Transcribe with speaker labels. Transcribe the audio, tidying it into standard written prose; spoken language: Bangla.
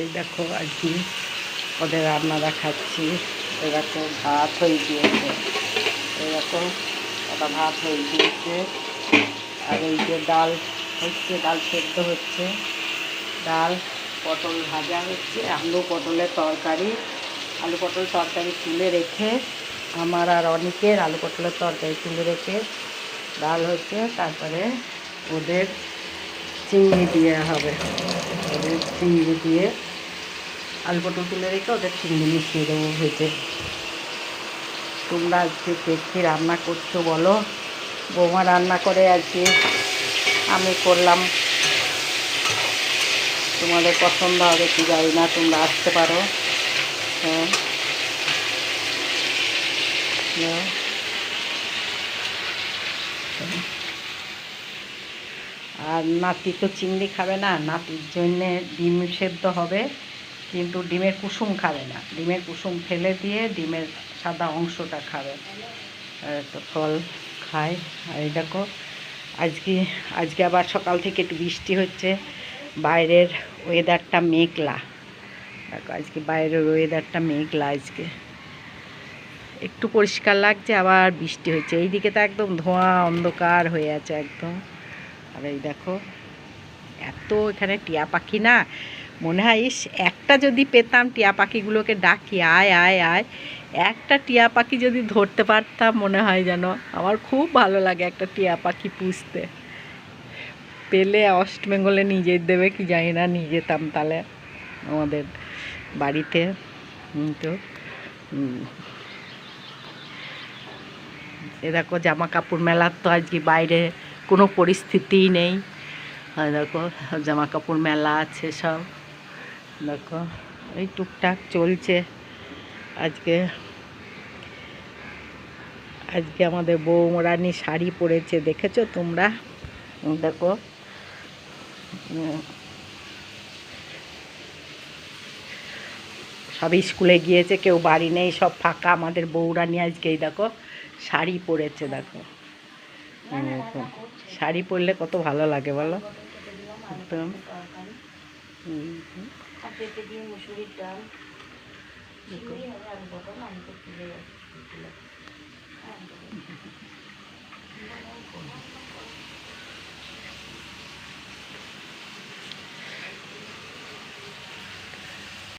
Speaker 1: এই দেখো আর কি ওদের রান্না দেখাচ্ছি। এরকম ভাত হয়ে গিয়েছে, এরকম ওটা ভাত হয়ে গিয়েছে। আর এই যে ডাল হচ্ছে, ডাল সেদ্ধ হচ্ছে, ডাল পটল ভাজা হচ্ছে, আলু পটলের তরকারি। আলু পটল তরকারি তুলে রেখে, আমার আর অনেকের আলু পটলের তরকারি তুলে রেখে ডাল হচ্ছে। তারপরে ওদের চিংড়ি দিয়ে হবে, ওদের চিংড়ি দিয়ে আলু পটল তুলে রেখে ওদের চিংড়ি মিশিয়ে দেবো ভেজে। তোমরা আজকে দেখি রান্না করছো বলো। বৌমা রান্না করে আজকে আমি করলাম, তোমাদের পছন্দ হবে কি জানি না, তোমরা আসতে পারো। হ্যাঁ, আর নাতি তো চিংড়ি খাবে না, নাতির জন্যে ডিম সেদ্ধ হবে, কিন্তু ডিমের কুসুম খাবে না, ডিমের কুসুম ফেলে দিয়ে ডিমের সাদা অংশটা খাবে। তো ফল খায়। আর এই দেখো আজকে আজকে আবার সকাল থেকে একটু বৃষ্টি হচ্ছে, বাইরের ওয়েদারটা মেঘলা। দেখো আজকে বাইরের ওয়েদারটা মেঘলা, আজকে একটু পরিষ্কার লাগছে, আবার বৃষ্টি হচ্ছে। এইদিকে তো একদম ধোঁয়া অন্ধকার হয়ে আছে একদম। আর এই দেখো এত এখানে টিয়া পাখি না, মনে হয় ইস একটা যদি পেতাম, টিয়া পাখিগুলোকে ডাকি আয় আয় আয়, একটা টিয়া পাখি যদি ধরতে পারতাম, মনে হয় যেন আমার খুব ভালো লাগে একটা টিয়া পাখি পুষতে। পেলে ওয়েস্ট বেঙ্গলে নিয়ে যেতে দেবে কি জানি না, নিয়ে যেতাম তাহলে আমাদের বাড়িতে। তো এ দেখো জামা কাপড় মেলার তো আজকে বাইরে কোনো পরিস্থিতিই নেই। আর দেখো জামা কাপড় মেলা আছে সব, দেখো এই টুকটাক চলছে। আজকে আজকে আমাদের বৌরানী শাড়ি পরেছে, দেখেছো তোমরা? দেখো সব স্কুলে গিয়েছে, কেউ বাড়ি নেই, সব ফাঁকা। আমাদের বৌরানী আজকেই দেখো শাড়ি পরেছে, দেখো শাড়ি পরলে কত ভালো লাগে বলো একদম।